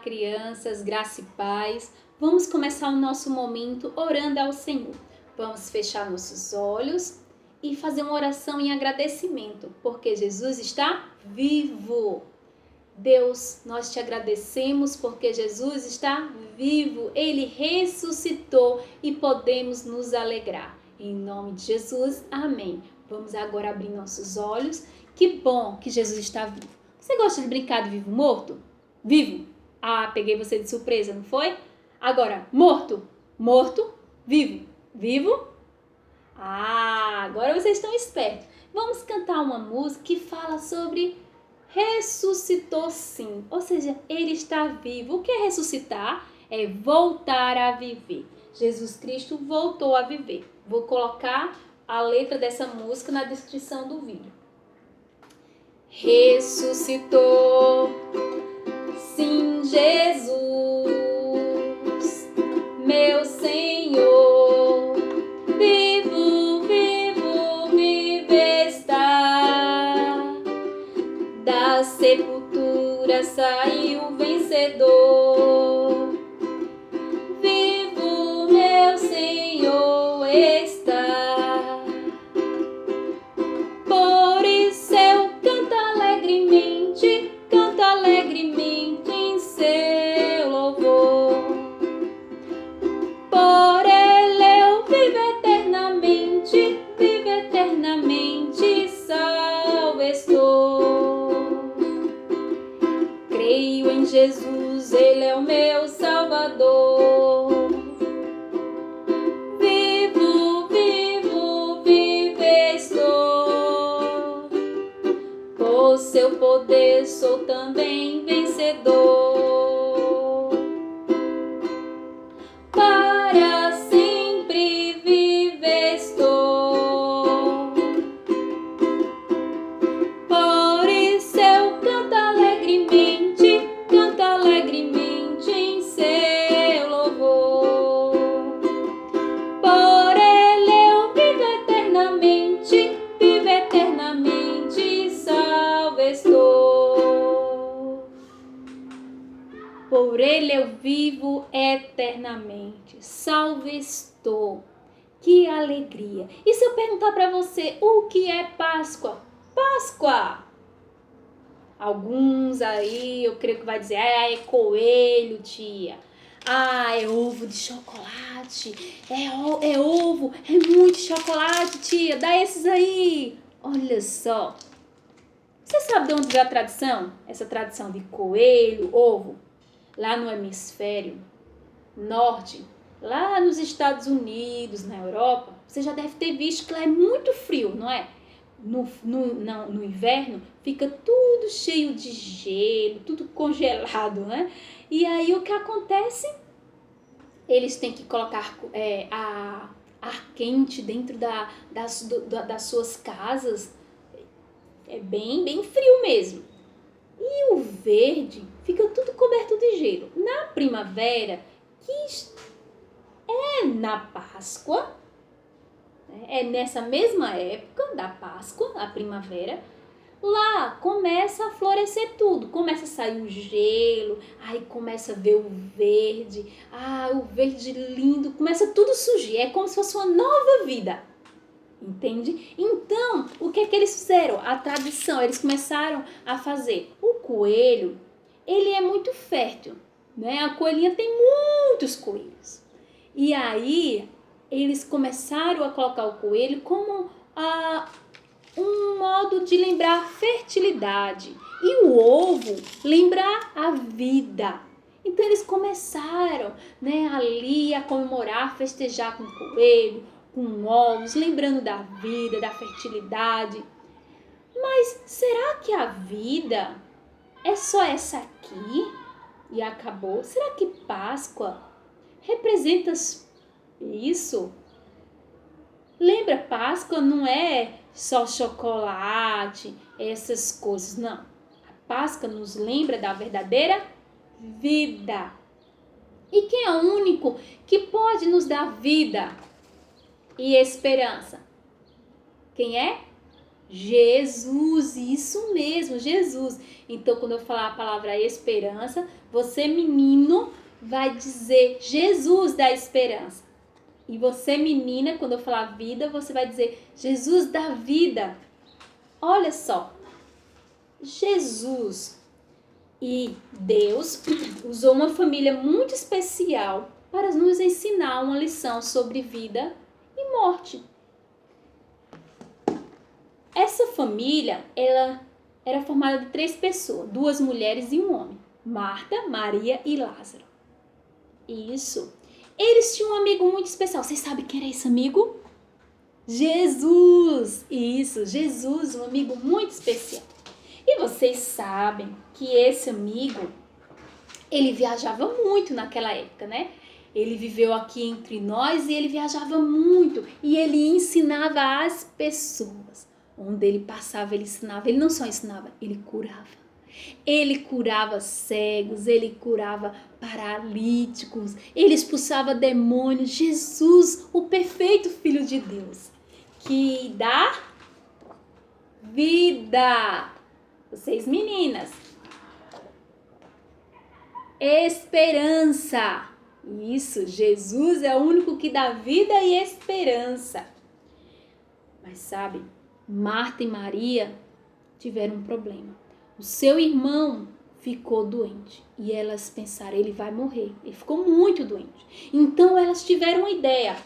crianças, graça e paz. Vamos começar o nosso momento orando ao Senhor. Vamos fechar nossos olhos e fazer uma oração em agradecimento, porque Jesus está vivo. Deus, nós te agradecemos porque Jesus está vivo, Ele ressuscitou e podemos nos alegrar. Em nome de Jesus, amém. Vamos agora abrir nossos olhos. Que bom que Jesus está vivo. Você gosta de brincar de vivo morto? Vivo? Ah, peguei você de surpresa, não foi? Agora, morto? Morto? Vivo? Vivo? Ah, agora vocês estão espertos. Vamos cantar uma música que fala sobre ressuscitou sim, ou seja, ele está vivo. O que é ressuscitar? É voltar a viver. Jesus Cristo voltou a viver. Vou colocar a letra dessa música na descrição do vídeo. Ressuscitou, sim, Jesus, meu Senhor, vivo, vivo, vive está. Da sepultura saiu vencedor. Vivo, meu Senhor está. Por isso eu canto alegremente em seu louvor. Por ele eu vivo eternamente, salvo estou. Creio em Jesus, Ele é o meu Salvador. Vivo, vivo, vive estou. Por seu poder sou também vencedor. Para sempre vive estou. Por isso eu canto alegremente em seu louvor. Por ele eu vivo eternamente, salvo estou. Por ele eu vivo eternamente, salvo estou. Que alegria! E se eu perguntar para você, o que é Páscoa? Páscoa! Alguns aí, eu creio que vai dizer, é coelho, tia. Ah, é ovo de chocolate. É ovo, é muito chocolate, tia. Dá esses aí. Olha só. Você sabe de onde veio a tradição? Essa tradição de coelho, ovo? Lá no hemisfério norte, lá nos Estados Unidos, na Europa, você já deve ter visto que lá é muito frio, não é? No inverno fica tudo cheio de gelo, tudo congelado, né? E aí o que acontece? Eles têm que colocar ar quente dentro das suas casas. É bem, bem frio mesmo. E o verde fica tudo coberto de gelo. Na primavera, que é na Páscoa, é nessa mesma época da Páscoa, a primavera, lá começa a florescer tudo, começa a sair o gelo, aí começa a ver o verde lindo, começa tudo a surgir, é como se fosse uma nova vida, entende? Então, o que é que eles fizeram? A tradição, eles começaram a fazer. O coelho, ele é muito fértil, né? A coelhinha tem muitos coelhos. E aí, eles começaram a colocar o coelho como um modo de lembrar fertilidade. E o ovo lembrar a vida. Então, eles começaram, né, ali a comemorar, a festejar com o coelho, com ovos, lembrando da vida, da fertilidade. Mas será que a vida é só essa aqui e acabou? Será que Páscoa representa isso? Lembra, Páscoa não é só chocolate, essas coisas, não. A Páscoa nos lembra da verdadeira vida. E quem é o único que pode nos dar vida e esperança? Quem é? Jesus, isso mesmo, Jesus. Então, quando eu falar a palavra esperança, você, menino, vai dizer Jesus da esperança. E você, menina, quando eu falar vida, você vai dizer Jesus da vida. Olha só, Jesus e Deus usou uma família muito especial para nos ensinar uma lição sobre vida e morte. Essa família, ela era formada de 3 pessoas, 2 mulheres e um homem. Marta, Maria e Lázaro. Isso. Eles tinham um amigo muito especial. Vocês sabem quem era esse amigo? Jesus. Isso, Jesus, um amigo muito especial. E vocês sabem que esse amigo, ele viajava muito naquela época, né? Ele viveu aqui entre nós e ele viajava muito. E ele ensinava as pessoas. Onde ele passava, ele ensinava. Ele não só ensinava, ele curava. Ele curava cegos, ele curava paralíticos, ele expulsava demônios. Jesus, o perfeito Filho de Deus, que dá vida. Vocês meninas, esperança. Isso, Jesus é o único que dá vida e esperança. Mas sabe, Marta e Maria tiveram um problema. O seu irmão ficou doente e elas pensaram, ele vai morrer. Ele ficou muito doente. Então elas tiveram uma ideia.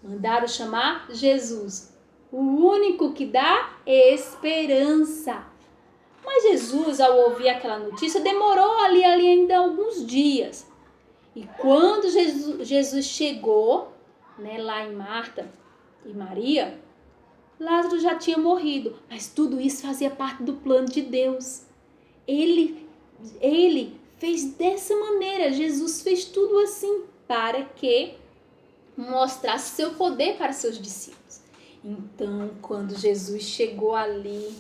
Mandaram chamar Jesus, o único que dá esperança. Mas Jesus, ao ouvir aquela notícia, demorou ali ainda alguns dias. E quando Jesus chegou, né, lá em Marta e Maria, Lázaro já tinha morrido. Mas tudo isso fazia parte do plano de Deus. Ele fez dessa maneira. Jesus fez tudo assim para que mostrasse seu poder para seus discípulos. Então, quando Jesus chegou ali,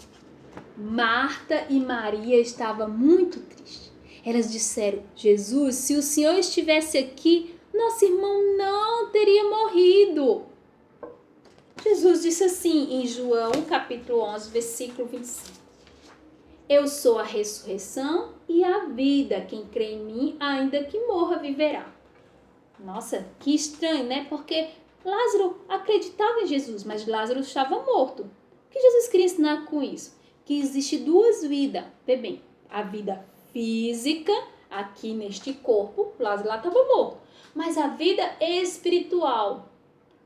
Marta e Maria estavam muito tristes. Elas disseram, Jesus, se o Senhor estivesse aqui, nosso irmão não teria morrido. Jesus disse assim em João capítulo 11, versículo 25. Eu sou a ressurreição e a vida. Quem crê em mim, ainda que morra, viverá. Nossa, que estranho, né? Porque Lázaro acreditava em Jesus, mas Lázaro estava morto. O que Jesus queria ensinar com isso? Que existe 2 vidas. Vê bem, a vida física, aqui neste corpo, Lázaro lá estava morto. Mas a vida espiritual,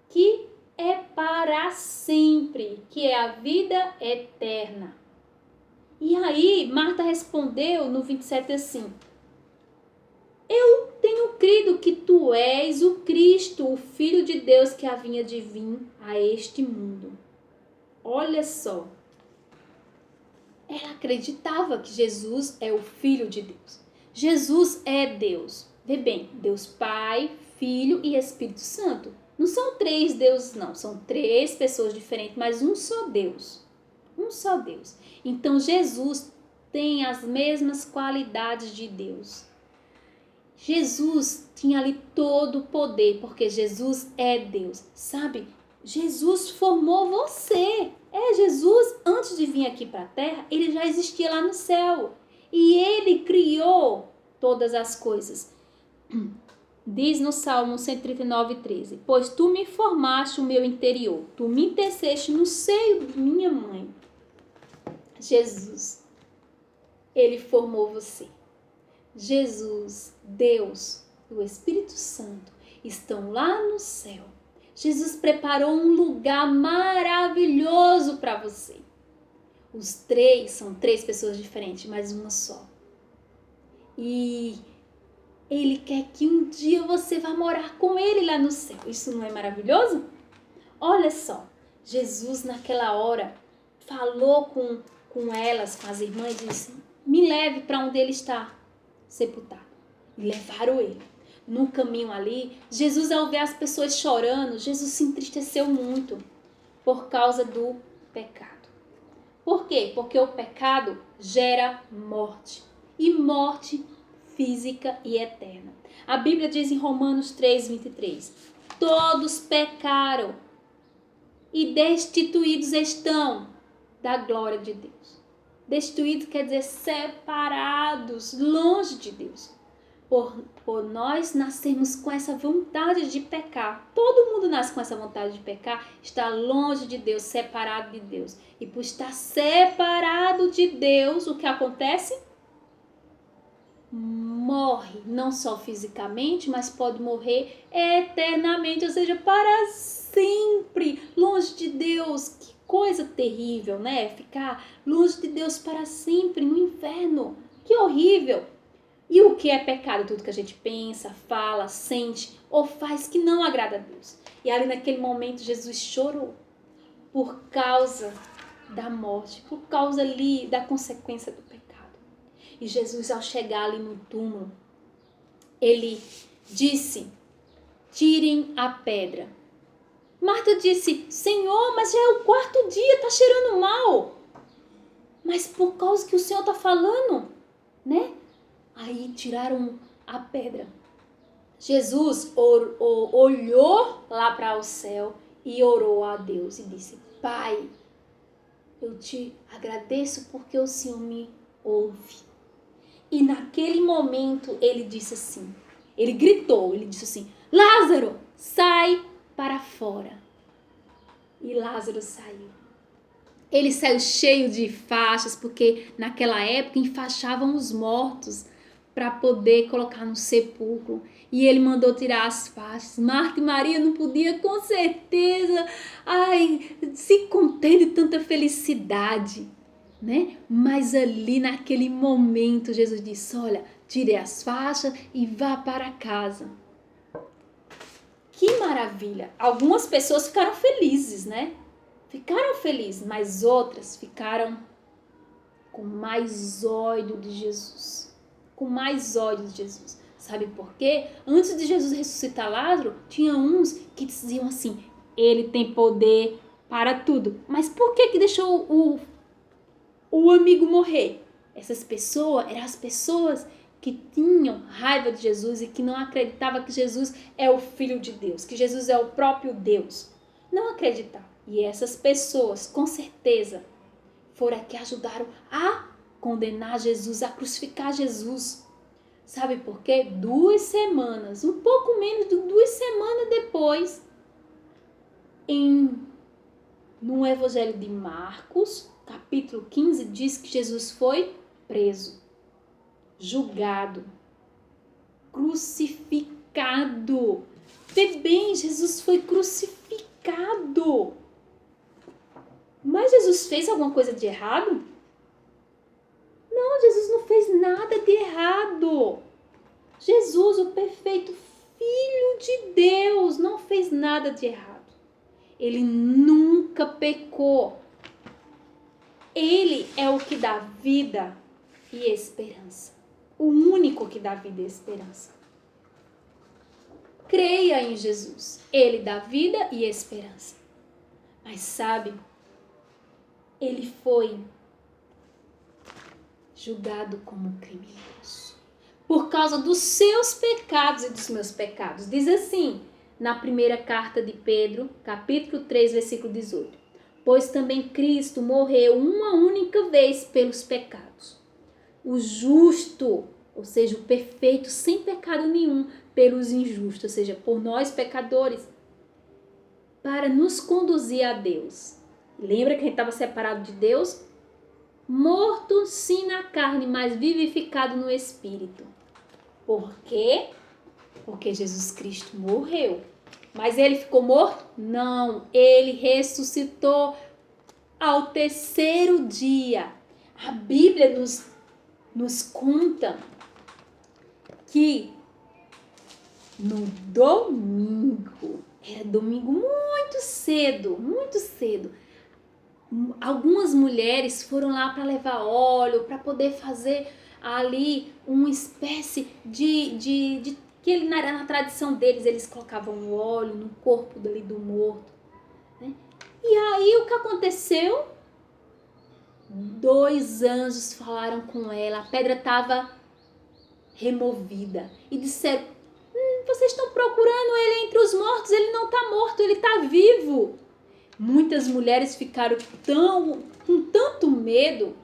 que é para sempre, que é a vida eterna. E aí, Marta respondeu no 27 assim, eu tenho crido que tu és o Cristo, o Filho de Deus que havia de vir a este mundo. Olha só, ela acreditava que Jesus é o Filho de Deus. Jesus é Deus. Vê bem, Deus Pai, Filho e Espírito Santo. Não são 3 deuses não, são 3 pessoas diferentes, mas um só Deus. Um só Deus. Então, Jesus tem as mesmas qualidades de Deus. Jesus tinha ali todo o poder, porque Jesus é Deus. Sabe? Jesus formou você. Jesus, antes de vir aqui para a terra, ele já existia lá no céu. E ele criou todas as coisas. Diz no Salmo 139:13, pois tu me formaste o meu interior, tu me teceste no seio de minha mãe. Jesus, ele formou você. Jesus, Deus e o Espírito Santo estão lá no céu. Jesus preparou um lugar maravilhoso para você. Os 3 são 3 pessoas diferentes, mas uma só. E ele quer que um dia você vá morar com ele lá no céu. Isso não é maravilhoso? Olha só, Jesus naquela hora falou com elas, com as irmãs, e disse, me leve para onde ele está sepultado. E levaram ele. No caminho ali, Jesus, ao ver as pessoas chorando, Jesus se entristeceu muito por causa do pecado. Por quê? Porque o pecado gera morte. E morte física e eterna. A Bíblia diz em Romanos 3:23, todos pecaram e destituídos estão da glória de Deus. Destruídos quer dizer separados, longe de Deus. Por nós nascermos com essa vontade de pecar. Todo mundo nasce com essa vontade de pecar, está longe de Deus, separado de Deus. E por estar separado de Deus, o que acontece? Morre, não só fisicamente, mas pode morrer eternamente, ou seja, para sempre, longe de Deus. Que coisa terrível, né? Ficar longe de Deus para sempre no inferno. Que horrível! E o que é pecado? Tudo que a gente pensa, fala, sente ou faz que não agrada a Deus. E ali naquele momento Jesus chorou por causa da morte, por causa ali da consequência do pecado. E Jesus, ao chegar ali no túmulo, ele disse: tirem a pedra. Marta disse: Senhor, mas já é o 4º dia, está cheirando mal. Mas por causa que o Senhor está falando, né? Aí tiraram a pedra. Jesus olhou lá para o céu e orou a Deus e disse: Pai, eu te agradeço porque o Senhor me ouve. E naquele momento ele disse assim, ele gritou, ele disse assim: Lázaro, sai para fora. E Lázaro saiu. Ele saiu cheio de faixas, porque naquela época enfaixavam os mortos para poder colocar no sepulcro. E ele mandou tirar as faixas. Marta e Maria não podiam, com certeza, se conter de tanta felicidade, né? Mas ali naquele momento Jesus disse: olha, tire as faixas e vá para casa. Que maravilha! Algumas pessoas ficaram felizes, né? Ficaram felizes, mas outras ficaram com mais ódio de Jesus. Com mais ódio de Jesus. Sabe por quê? Antes de Jesus ressuscitar Lázaro, tinha uns que diziam assim: ele tem poder para tudo. Mas por que deixou o amigo morrer? Essas pessoas eram as pessoas que tinham raiva de Jesus e que não acreditavam que Jesus é o Filho de Deus, que Jesus é o próprio Deus. Não acreditavam. E essas pessoas, com certeza, foram as que ajudaram a condenar Jesus, a crucificar Jesus. Sabe por quê? 2 semanas, um pouco menos de 2 semanas depois, no Evangelho de Marcos, capítulo 15, diz que Jesus foi preso, julgado, crucificado. Vê bem, Jesus foi crucificado. Mas Jesus fez alguma coisa de errado? Não, Jesus não fez nada de errado. Jesus, o perfeito Filho de Deus, não fez nada de errado. Ele nunca pecou. Ele é o que dá vida e esperança. O único que dá vida e esperança. Creia em Jesus. Ele dá vida e esperança. Mas sabe, ele foi julgado como criminoso por causa dos seus pecados e dos meus pecados. Diz assim, na primeira carta de Pedro, capítulo 3, versículo 18. Pois também Cristo morreu uma única vez pelos pecados. O justo, ou seja, o perfeito, sem pecado nenhum, pelos injustos, ou seja, por nós pecadores, para nos conduzir a Deus. Lembra que a gente estava separado de Deus? Morto sim na carne, mas vivificado no Espírito. Por quê? Porque Jesus Cristo morreu. Mas ele ficou morto? Não, ele ressuscitou ao 3º dia. A Bíblia nos conta que no domingo, era domingo muito cedo, algumas mulheres foram lá para levar óleo, para poder fazer ali uma espécie de que na tradição deles, eles colocavam óleo no corpo dali do morto, né? E aí o que aconteceu? 2 anjos falaram com ela, a pedra estava removida e disseram: vocês estão procurando ele entre os mortos, ele não está morto, ele está vivo. Muitas mulheres ficaram tão com tanto medo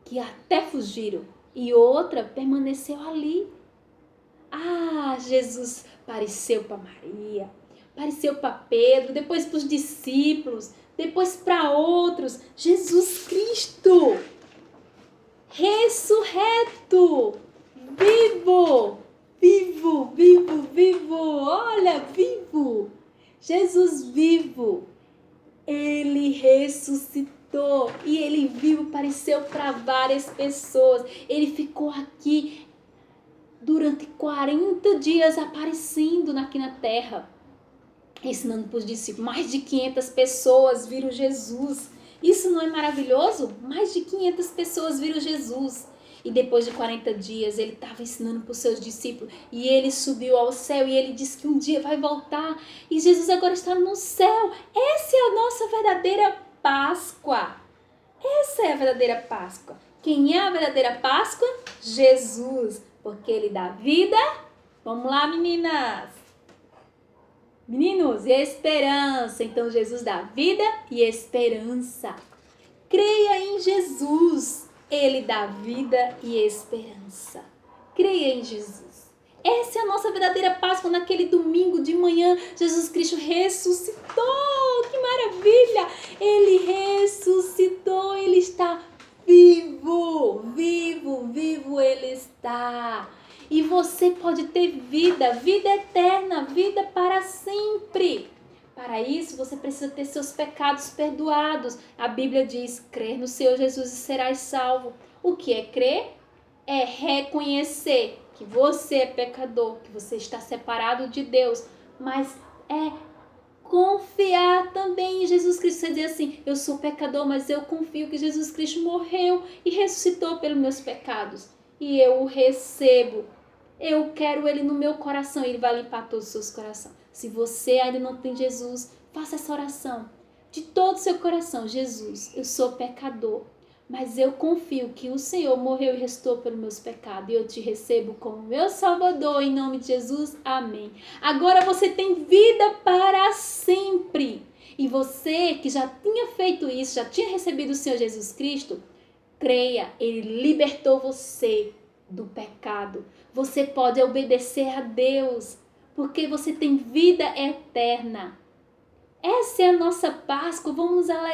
que até fugiram, e outra permaneceu ali. Ah, Jesus apareceu para Maria, apareceu para Pedro, depois para os discípulos, depois para outros. Jesus Cristo, ressurreto, vivo, vivo, vivo, vivo, olha, vivo. Jesus vivo, ele ressuscitou e ele vivo, apareceu para várias pessoas. Ele ficou aqui durante 40 dias aparecendo aqui na terra, ensinando para os discípulos. Mais de 500 pessoas viram Jesus. Isso não é maravilhoso? Mais de 500 pessoas viram Jesus. E depois de 40 dias ele estava ensinando para os seus discípulos e ele subiu ao céu e ele disse que um dia vai voltar e Jesus agora está no céu. Essa é a nossa verdadeira Páscoa. Essa é a verdadeira Páscoa. Quem é a verdadeira Páscoa? Jesus, porque ele dá vida. Vamos lá, meninas. Meninos, e esperança. Então Jesus dá vida e esperança. Creia em Jesus. Ele dá vida e esperança. Creia em Jesus. Essa é a nossa verdadeira Páscoa. Naquele domingo de manhã, Jesus Cristo ressuscitou. Que maravilha! Ele ressuscitou. Ele está vivo, vivo, vivo ele está. E você pode ter vida, vida eterna, vida para sempre. Para isso, você precisa ter seus pecados perdoados. A Bíblia diz, crer no Senhor Jesus e serás salvo. O que é crer? É reconhecer que você é pecador, que você está separado de Deus, mas é confiar também em Jesus Cristo. Você diz assim, eu sou pecador, mas eu confio que Jesus Cristo morreu e ressuscitou pelos meus pecados. E eu o recebo. Eu quero ele no meu coração. Ele vai limpar todos os seus corações. Se você ainda não tem Jesus, faça essa oração. De todo o seu coração, Jesus, eu sou pecador. Mas eu confio que o Senhor morreu e ressuscitou pelos meus pecados. E eu te recebo como meu Salvador. Em nome de Jesus. Amém. Agora você tem vida para sempre. E você que já tinha feito isso, já tinha recebido o Senhor Jesus Cristo, creia, Ele libertou você do pecado. Você pode obedecer a Deus, porque você tem vida eterna. Essa é a nossa Páscoa. Vamos nos alegrar.